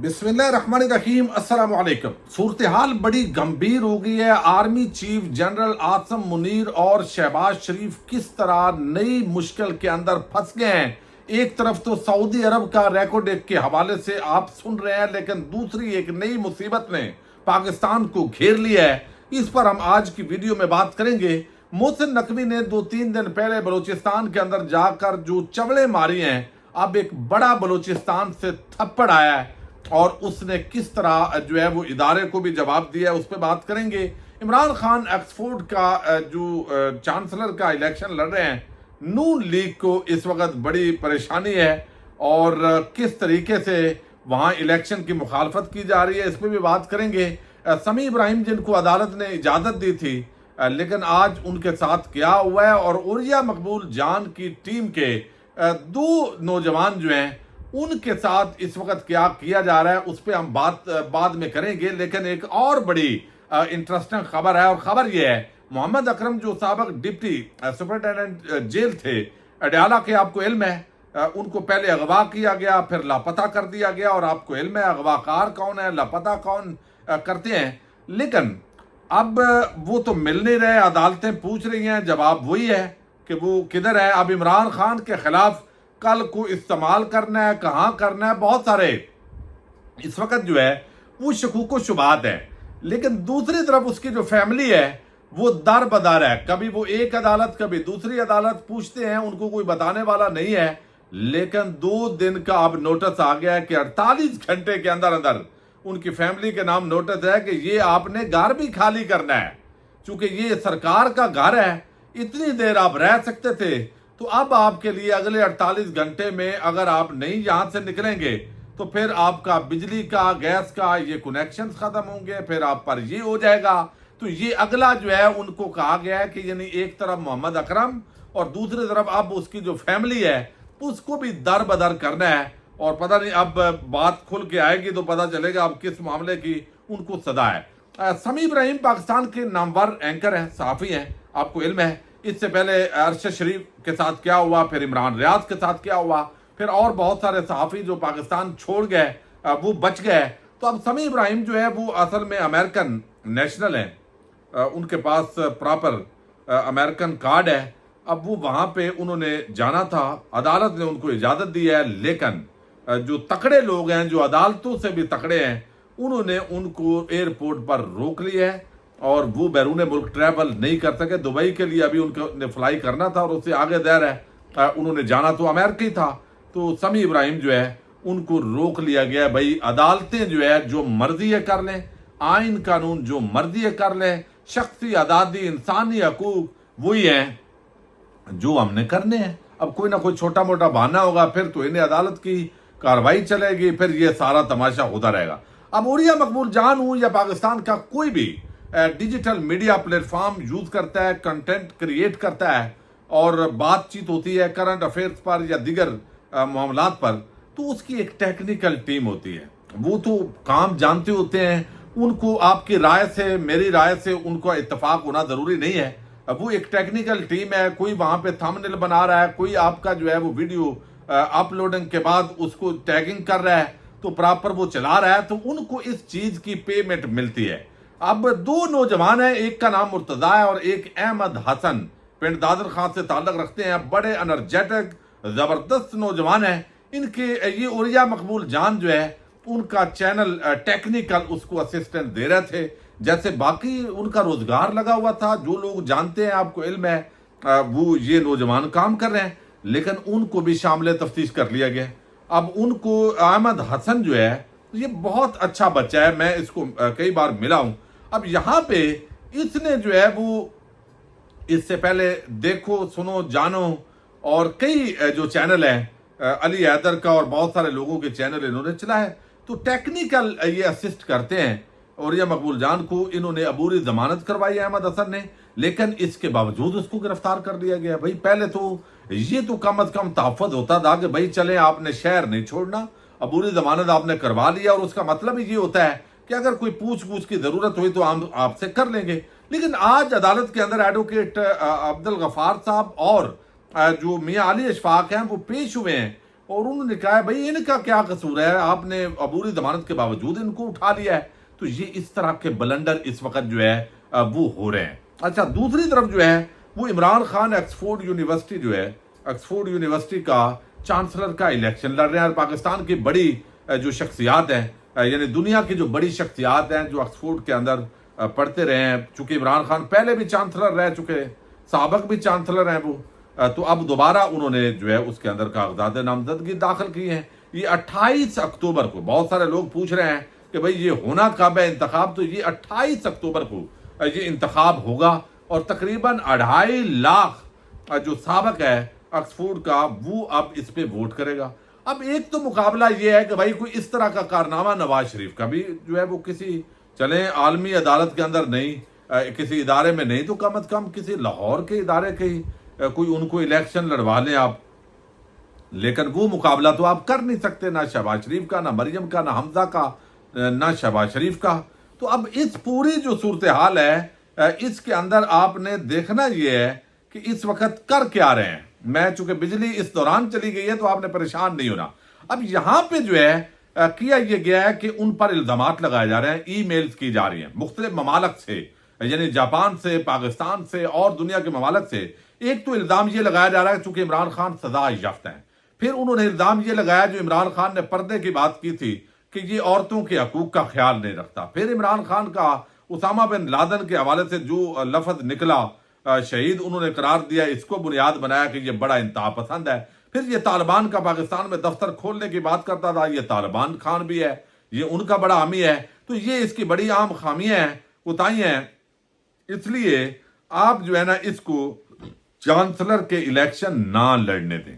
बिस्मिल्लाहिर्रहमानिर्रहीम अस्सलाम वालेकुम। सूरत हाल बड़ी गंभीर हो गई है। Army chief general Asim Munir और शहबाज शरीफ किस तरह नई मुश्किल के अंदर फंस गए हैं। एक तरफ तो सऊदी अरब का रेकॉर्ड के हवाले से आप सुन रहे हैं, लेकिन दूसरी एक नई मुसीबत ने पाकिस्तान को घेर लिया है। इस पर हम आज की वीडियो में बात करेंगे। मोहसिन नकवी ने 2-3 दिन पहले बलूचिस्तान के अंदर जाकर जो चवड़े मारी हैं, अब एक बड़ा बलूचिस्तान से थप्पड़ आया है और उसने किस तरह जो है वो इदारे को भी जवाब दिया है, उस पर बात करेंगे। इमरान खान ऑक्सफोर्ड का जो चांसलर का इलेक्शन लड़ रहे हैं, नून लीग को इस वक्त बड़ी परेशानी है और किस तरीके से वहाँ इलेक्शन की मुखालफत की जा रही है, इस पर भी बात करेंगे। समी इब्राहिम जिनको अदालत ने इजाज़त दी थी, लेकिन आज उनके साथ क्या हुआ है, और उरिया मकबूल जान की टीम के 2 नौजवान जो हैं उनके साथ इस वक्त क्या किया जा रहा है, उस पर हम बात बाद में करेंगे। लेकिन एक और बड़ी इंटरेस्टिंग खबर है, और खबर यह है मोहम्मद अकरम जो साबिक डिप्टी सुपरिटेंडेंट जेल थे अडयाला के, आपको इल्म है उनको पहले अगवा किया गया, फिर लापता कर दिया गया, और आपको इल्म है अगवाकार कौन है, लापता कौन करते हैं। लेकिन अब वो तो मिल नहीं रहे, अदालतें पूछ रही हैं, जवाब वही है कि वो किधर है। अब इमरान खान के खिलाफ कल को इस्तेमाल करना है, कहाँ करना है, बहुत सारे इस वक्त जो है वो शकूक व शुबात है। लेकिन दूसरी तरफ उसकी जो फैमिली है वो दर बदर है, कभी वो एक अदालत कभी दूसरी अदालत पूछते हैं, उनको कोई बताने वाला नहीं है। लेकिन 2 दिन का अब नोटिस आ गया है कि 48 घंटे के अंदर अंदर उनकी फैमिली के नाम नोटिस है कि ये आपने घर भी खाली करना है, क्योंकि ये सरकार का घर है, इतनी देर आप रह सकते थे, तो अब आपके लिए अगले 48 घंटे में अगर आप नहीं यहां से निकलेंगे तो फिर आपका बिजली का, गैस का ये कनेक्शन खत्म होंगे, फिर आप पर ये हो जाएगा। तो ये अगला जो है उनको कहा गया है कि यानी एक तरफ मोहम्मद अकरम और दूसरी तरफ अब उसकी जो फैमिली है उसको भी दर बदर करना है। और पता नहीं अब बात खुल के आएगी तो पता चलेगा अब किस मामले की उनको सजा है। समी इब्राहिम पाकिस्तान के नामवर एंकर हैं, सहाफ़ी हैं, आपको इल्म है। इससे पहले अरशद शरीफ के साथ क्या हुआ, फिर इमरान रियाज के साथ क्या हुआ, फिर और बहुत सारे सहाफ़ी जो पाकिस्तान छोड़ गए वो बच गए। तो अब समी इब्राहिम जो है वो असल में अमेरिकन नेशनल हैं, उनके पास प्रॉपर अमेरिकन कार्ड है। अब वो वहाँ पे उन्होंने जाना था, अदालत ने उनको इजाज़त दी है, लेकिन जो तकड़े लोग हैं, जो अदालतों से भी तकड़े हैं, उन्होंने उनको एयरपोर्ट पर रोक लिया है और वो बैरून मुल्क ट्रैवल नहीं कर सके। दुबई के लिए अभी उनको फ्लाई करना था और उससे आगे दैर है, उन्होंने जाना तो अमेरिका ही था। तो समी इब्राहिम जो है उनको रोक लिया गया। भाई अदालतें जो है जो मर्जी है कर लें, आइन कानून जो मर्जी है कर लें, शख्सी आज़ादी इंसानी हकूक वही हैं जो हमने करने हैं। अब कोई ना कोई छोटा मोटा बहाना होगा, फिर तो इन्हें अदालत की कार्रवाई चलेगी, फिर ये सारा तमाशा होता रहेगा। अब उरिया मकबूल जान हो या पाकिस्तान का कोई भी डिजिटल मीडिया प्लेटफॉर्म यूज करता है, कंटेंट क्रिएट करता है और बातचीत होती है करंट अफेयर्स पर या दीगर मामलात पर, तो उसकी एक टेक्निकल टीम होती है। वो तो काम जानते होते हैं, उनको आपकी राय से मेरी राय से उनका इत्तेफाक होना जरूरी नहीं है। वो एक टेक्निकल टीम है, कोई वहां पे थंबनेल बना रहा है, कोई आपका जो है वो वीडियो अपलोडिंग के बाद उसको टैगिंग कर रहा है, तो प्रॉपर वो चला रहा है, तो उनको इस चीज की पेमेंट मिलती है। अब 2 नौजवान हैं, एक का नाम मुर्तजा है और एक अहमद हसन, पिंड दादर खान से ताल्लुक रखते हैं, बड़े एनर्जेटिक जबरदस्त नौजवान हैं। इनके ये उरिया मकबूल जान जो है उनका चैनल टेक्निकल उसको असिस्टेंट दे रहे थे, जैसे बाकी उनका रोजगार लगा हुआ था। जो लोग जानते हैं, आपको इल्म है, वो ये नौजवान काम कर रहे हैं, लेकिन उनको भी शामिल तफ्तीश कर लिया गया। अब उनको अहमद हसन जो है ये बहुत अच्छा बच्चा है, मैं इसको कई बार मिला हूं। अब यहाँ पे इसने जो है वो इससे पहले देखो सुनो जानो और कई जो चैनल हैं, अली हैदर का और बहुत सारे लोगों के चैनल इन्होंने चलाए, तो टेक्निकल ये असिस्ट करते हैं। और ये मकबूल जान को इन्होंने अबूरी जमानत करवाई अहमद हसन ने, लेकिन इसके बावजूद उसको गिरफ्तार कर लिया गया। भाई पहले तो ये तो कम अज कम तहफ़्फ़ुज़ होता था कि भाई चले आपने शहर नहीं छोड़ना, अबूरी जमानत आपने करवा लिया, और उसका मतलब ये होता है कि अगर कोई पूछ की जरूरत हुई तो हम आपसे कर लेंगे। लेकिन आज अदालत के अंदर एडवोकेट अब्दुल गफार साहब और जो मियां अली अशफाक हैं वो पेश हुए हैं اور انہوں نے کہا بھائی ان کا کیا قصور ہے, آپ نے عبوری ضمانت کے باوجود ان کو اٹھا لیا ہے. تو یہ اس طرح کے بلنڈر اس وقت جو ہے وہ ہو رہے ہیں. اچھا دوسری طرف جو ہے وہ عمران خان آکسفورڈ یونیورسٹی جو ہے, آکسفورڈ یونیورسٹی کا چانسلر کا الیکشن لڑ رہے ہیں. اور پاکستان کی بڑی جو شخصیات ہیں, یعنی دنیا کی جو بڑی شخصیات ہیں جو آکسفورڈ کے اندر پڑھتے رہے ہیں, چونکہ عمران خان پہلے بھی چانسلر رہ چکے, سابق بھی چانسلر ہیں وہ, تو اب دوبارہ انہوں نے جو ہے اس کے اندر کاغذات نامزدگی داخل کی ہیں. یہ 28 اکتوبر کو, بہت سارے لوگ پوچھ رہے ہیں کہ بھئی یہ ہونا کب ہے انتخاب, تو یہ 28 اکتوبر کو یہ انتخاب ہوگا. اور تقریباً 2.5 لاکھ جو سابق ہے آکسفورڈ کا وہ اب اس پہ ووٹ کرے گا. اب ایک تو مقابلہ یہ ہے کہ بھائی کوئی اس طرح کا کارنامہ نواز شریف کا بھی جو ہے وہ کسی چلیں عالمی عدالت کے اندر نہیں, کسی ادارے میں نہیں, تو کم از کم کسی لاہور کے ادارے کے ہی کوئی ان کو الیکشن لڑوا لیں آپ. لیکن وہ مقابلہ تو آپ کر نہیں سکتے, نہ شہباز شریف کا, نہ مریم کا, نہ حمزہ کا, نہ شہباز شریف کا. تو اب اس پوری جو صورتحال ہے اس کے اندر آپ نے دیکھنا یہ ہے کہ اس وقت کر کیا رہے ہیں. میں چونکہ بجلی اس دوران چلی گئی ہے تو آپ نے پریشان نہیں ہونا. اب یہاں پہ جو ہے کیا یہ گیا ہے کہ ان پر الزامات لگائے جا رہے ہیں, ای میلز کی جا رہی ہیں مختلف ممالک سے, یعنی جاپان سے, پاکستان سے اور دنیا کے ممالک سے. ایک تو الزام یہ لگایا جا رہا ہے چونکہ عمران خان سزا یافتہ ہیں. پھر انہوں نے الزام یہ لگایا جو عمران خان نے پردے کی بات کی تھی کہ یہ عورتوں کے حقوق کا خیال نہیں رکھتا. پھر عمران خان کا اسامہ بن لادن کے حوالے سے جو لفظ نکلا شہید, انہوں نے قرار دیا, اس کو بنیاد بنایا کہ یہ بڑا انتہا پسند ہے. پھر یہ طالبان کا پاکستان میں دفتر کھولنے کی بات کرتا تھا, یہ طالبان خان بھی ہے, یہ ان کا بڑا حامی ہے. تو یہ اس کی بڑی عام خامیاں ہیں, کوتاہیاں ہیں. اس لیے آپ جو ہے نا اس کو چانسلر کے الیکشن نہ لڑنے دیں.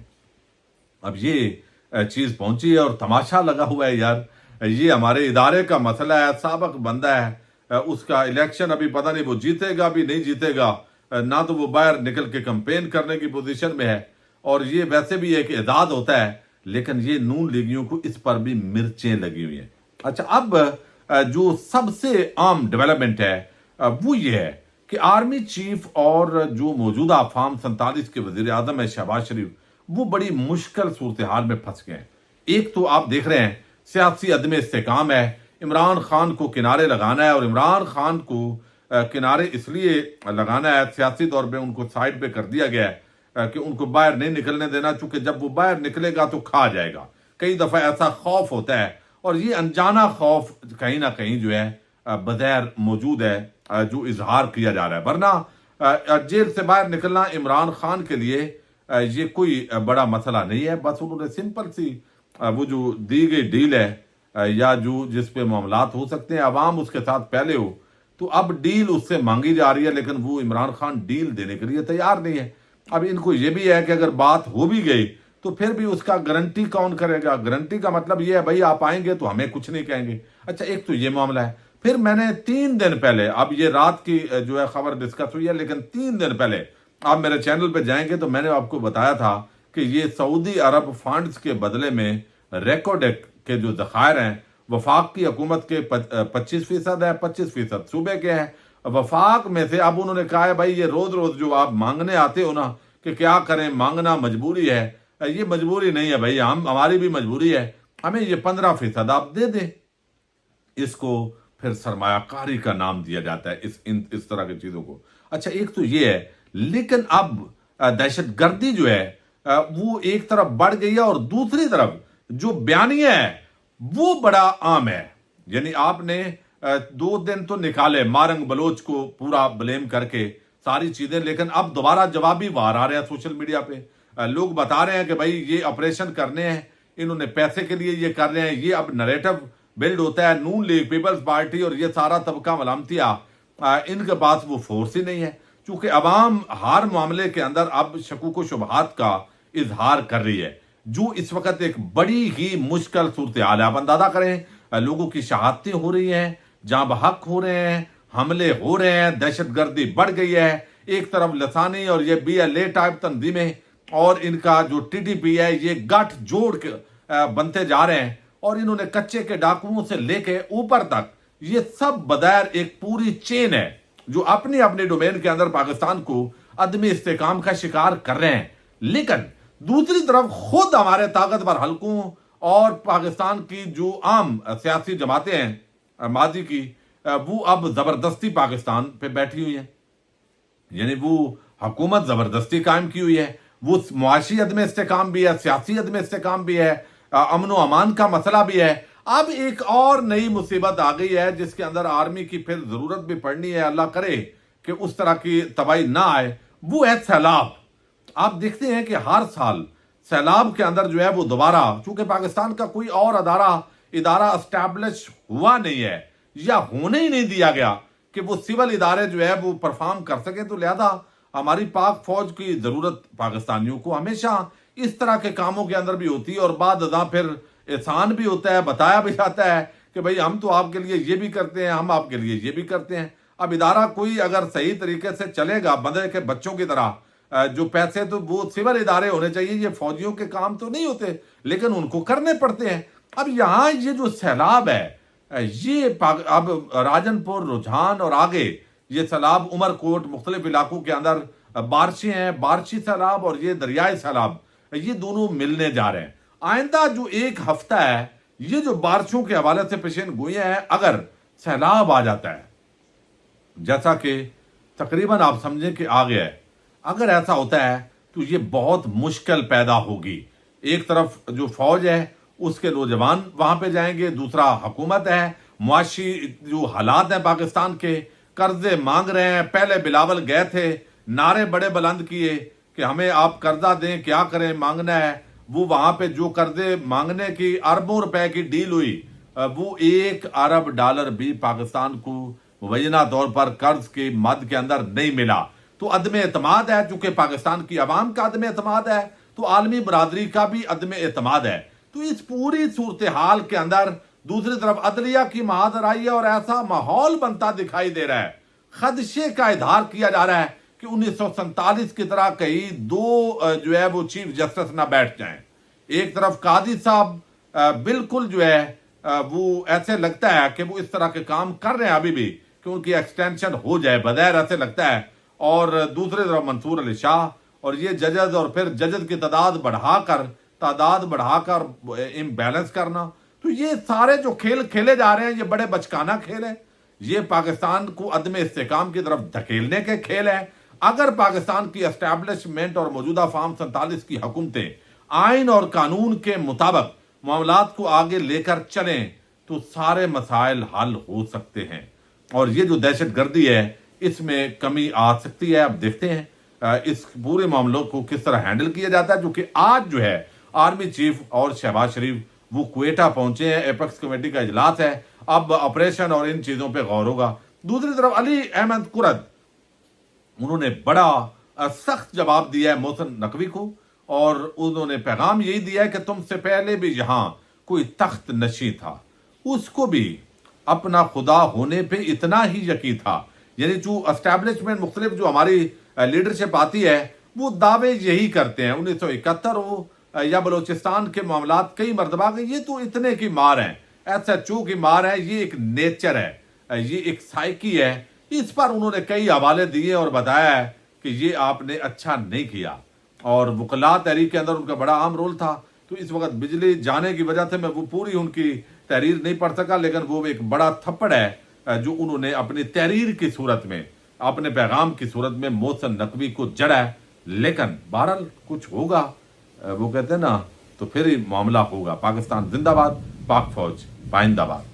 اب یہ چیز پہنچی ہے اور تماشا لگا ہوا ہے یار, یہ ہمارے ادارے کا مسئلہ ہے, سابق بندہ ہے, اس کا الیکشن ابھی پتہ نہیں وہ جیتے گا بھی نہیں جیتے گا, نہ تو وہ باہر نکل کے کمپین کرنے کی پوزیشن میں ہے, اور یہ ویسے بھی ایک اعداد ہوتا ہے. لیکن یہ نون لیگیوں کو اس پر بھی مرچیں لگی ہوئی ہیں. اچھا اب جو سب سے عام ڈیولپمنٹ ہے وہ یہ ہے کہ آرمی چیف اور جو موجودہ فارم 47 کے وزیر اعظم ہے شہباز شریف, وہ بڑی مشکل صورتحال میں پھنس گئے ہیں. ایک تو آپ دیکھ رہے ہیں سیاسی عدم استحکام ہے, عمران خان کو کنارے لگانا ہے, اور عمران خان کو کنارے اس لیے لگانا ہے, سیاسی طور پہ ان کو سائڈ پہ کر دیا گیا ہے کہ ان کو باہر نہیں نکلنے دینا, چونکہ جب وہ باہر نکلے گا تو کھا جائے گا. کئی دفعہ ایسا خوف ہوتا ہے, اور یہ انجانا خوف کہیں نہ کہیں جو ہے بظاہر موجود ہے جو اظہار کیا جا رہا ہے. ورنہ جیل سے باہر نکلنا عمران خان کے لیے یہ کوئی بڑا مسئلہ نہیں ہے. بس انہوں نے سمپل سی وہ جو دی گئی ڈیل ہے یا جو جس پہ معاملات ہو سکتے ہیں, عوام اس کے ساتھ پہلے ہو, تو اب ڈیل اس سے مانگی جا رہی ہے, لیکن وہ عمران خان ڈیل دینے کے لیے تیار نہیں ہے. اب ان کو یہ بھی ہے کہ اگر بات ہو بھی گئی تو پھر بھی اس کا گارنٹی کون کرے گا. گارنٹی کا مطلب یہ ہے بھائی آپ آئیں گے تو ہمیں کچھ نہیں کہیں گے. اچھا ایک تو یہ معاملہ ہے. پھر میں نے 3 دن پہلے, اب یہ رات کی جو ہے خبر ڈسکس ہوئی ہے, لیکن 3 دن پہلے آپ میرے چینل پہ جائیں گے تو میں نے آپ کو بتایا تھا کہ یہ سعودی عرب فنڈز کے بدلے میں ریکوڈیک کے جو ذخائر ہیں وفاق کی حکومت کے 25% ہے, 25% صوبے کے ہیں. وفاق میں سے اب انہوں نے کہا ہے بھائی یہ روز روز جو آپ مانگنے آتے ہو نا کہ کیا کریں, مانگنا مجبوری ہے, یہ مجبوری نہیں ہے بھائی, ہماری بھی مجبوری ہے, ہمیں یہ 15% آپ دے دیں. اس کو پھر سرمایہ کاری کا نام دیا جاتا ہے اس طرح کی چیزوں کو. اچھا ایک تو یہ ہے, لیکن اب دہشت گردی جو ہے وہ ایک طرف بڑھ گئی ہے, اور دوسری طرف جو بیانیہ ہے وہ بڑا عام ہے. یعنی آپ نے 2 دن تو نکالے مارنگ بلوچ کو پورا بلیم کر کے ساری چیزیں, لیکن اب دوبارہ جوابی وار آ رہے ہیں سوشل میڈیا پہ. لوگ بتا رہے ہیں کہ بھائی یہ آپریشن کرنے ہیں, انہوں نے پیسے کے لیے یہ کر رہے ہیں. یہ اب نریٹو بلڈ ہوتا ہے, نون لیگ, پیپلز پارٹی اور یہ سارا طبقہ ملامتیا, ان کے پاس وہ فورس ہی نہیں ہے, چونکہ عوام ہر معاملے کے اندر اب شکوک و شبہات کا اظہار کر رہی ہے, جو اس وقت ایک بڑی ہی مشکل صورتحال ہے. آپ اندازہ کریں لوگوں کی شہادتیں ہو رہی ہیں, جاں بحق ہو رہے ہیں, حملے ہو رہے ہیں, دہشت گردی بڑھ گئی ہے. ایک طرف لسانی اور یہ BLA ٹائپ تنظیمیں اور ان کا جو TTP ہے یہ گٹھ جوڑ کے بنتے جا رہے ہیں, اور انہوں نے کچے کے ڈاکوؤں سے لے کے اوپر تک یہ سب بظاہر ایک پوری چین ہے جو اپنی اپنی ڈومین کے اندر پاکستان کو عدم استحکام کا شکار کر رہے ہیں. لیکن दूसरी तरफ खुद हमारे ताकतवर हलकों और पाकिस्तान की जो आम सियासी जमातें हैं माजी की, वो अब जबरदस्ती पाकिस्तान पे बैठी हुई हैं। यानी वो हुकूमत जबरदस्ती कायम की हुई है, वो मुआशी अदम इस्तेकाम भी है, सियासी अदम इस्तेकाम भी है, अमन व अमान का मसला भी है। अब एक और नई मुसीबत आ गई है जिसके अंदर आर्मी की फिर जरूरत भी पड़नी है, अल्लाह करे कि उस तरह की तबाही ना आए, वो है सैलाब। आप देखते हैं कि हर साल सैलाब के अंदर जो है वो दोबारा, चूंकि पाकिस्तान का कोई और इदारा एस्टैब्लिश हुआ नहीं है या होने ही नहीं दिया गया कि वो सिविल इदारे जो है वो परफॉर्म कर सके, तो लिहाजा हमारी पाक फौज की जरूरत पाकिस्तानियों को हमेशा इस तरह के कामों के अंदर भी होती है। और बाद अदा फिर एहसान भी होता है, बताया भी जाता है कि भाई हम तो आपके लिए ये भी करते हैं, हम आपके लिए ये भी करते हैं। अब इदारा कोई अगर सही तरीके से चलेगा, बंदे के बच्चों की तरह, जो पैसे तो वो सिविल इदारे होने चाहिए, ये फौजियों के काम तो नहीं होते लेकिन उनको करने पड़ते हैं। अब यहाँ ये जो सैलाब है, ये अब राजनपुर, रुझान और आगे ये सैलाब, उमरकोट, मुख्तलिफ इलाकों के अंदर बारिशें हैं, बारिशी सैलाब और ये दरियाई सैलाब, ये दोनों मिलने जा रहे हैं। आइंदा जो एक हफ्ता है, ये जो बारिशों के हवाले से पेशन गोइयां हैं, अगर सैलाब आ जाता है जैसा कि तकरीबन आप समझें कि आ गया है, अगर ऐसा होता है तो ये बहुत मुश्किल पैदा होगी। एक तरफ जो फौज है उसके नौजवान वहां पे जाएंगे, दूसरा हुकूमत है, मुआशी जो हालात हैं पाकिस्तान के, कर्जे मांग रहे हैं। पहले बिलावल गए थे, नारे बड़े बुलंद किए कि हमें आप कर्जा दें, क्या करें, मांगना है। वो वहां पे जो कर्जे मांगने की अरबों रुपए की डील हुई, वो $1 अरब भी पाकिस्तान को मुबैना तौर पर कर्ज के मद के अंदर नहीं मिला। तो अदम एतमाद है, चूंकि पाकिस्तान की अवाम का अदम एतमाद है तो आलमी बरादरी का भी अदम एतमाद है। तो इस पूरी सूरत हाल के अंदर दूसरी तरफ अदलिया की महादर आई है और ऐसा माहौल बनता दिखाई दे रहा है, खदशे का इजहार किया जा रहा है कि 1947 की तरह कहीं दो जो है वो चीफ जस्टिस ना बैठ जाएं। एक तरफ कादी साहब बिल्कुल जो है वो ऐसे लगता है कि वो इस तरह के काम कर रहे हैं अभी भी कि उनकी एक्सटेंशन हो जाए, बगैर ऐसे लगता है। और दूसरी तरफ मंसूर अली शाह और ये जजेस, और फिर जजेस की तादाद बढ़ाकर इम्बैलेंस करना। तो ये सारे जो खेल खेले जा रहे हैं, ये बड़े बचकाना खेल है। ये पाकिस्तान को अदम इस्तेकाम की तरफ धकेलने के खेल है। अगर पाकिस्तान की एस्टैब्लिशमेंट और मौजूदा फार्म 47 की हुकूमतें आइन और कानून के मुताबिक मामलात को आगे लेकर चलें तो सारे मसाइल हल हो सकते हैं और ये जो दहशत गर्दी है इसमें कमी आ सकती है। अब देखते हैं इस पूरे मामलों को किस तरह हैंडल किया जाता है, क्योंकि आज जो है आर्मी चीफ और शहबाज शरीफ वो क्वेटा पहुंचे हैं, एपेक्स कमेटी का इजलास है, अब ऑपरेशन और इन चीजों पे गौर होगा। दूसरी तरफ अली अहमद कुरद, उन्होंने बड़ा सख्त जवाब दिया है मोहसिन नकवी को और उन्होंने पैगाम यही दिया है कि तुमसे पहले भी यहां कोई तख्त नशी था, उसको भी अपना खुदा होने पे इतना ही यकीन था। यानी जो एस्टैब्लिशमेंट मुख्तलिफ जो हमारी लीडरशिप आती है वो दावे यही करते हैं। 1971 हो या बलोचिस्तान के मामलात कई मरतबा के, ये तो इतने की मार है, SHO की मार है, ये एक नेचर है, ये एक साइकी है। इस पर उन्होंने कई हवाले दिए और बताया है कि ये आपने अच्छा नहीं किया। और वकला तहरीक के अंदर उनका बड़ा अहम रोल था। तो इस वक्त बिजली जाने की वजह से मैं वो पूरी उनकी तहरीर नहीं पढ़ सका, लेकिन वो एक बड़ा थप्पड़ है जो उन्होंने अपनी तहरीर की सूरत में, अपने पैगाम की सूरत में मोहसिन नकवी को जड़ा है। लेकिन बहरहाल कुछ होगा, वो कहते हैं ना, तो फिर ही मामला होगा। पाकिस्तान जिंदाबाद, पाक फौज पाइंदाबाद।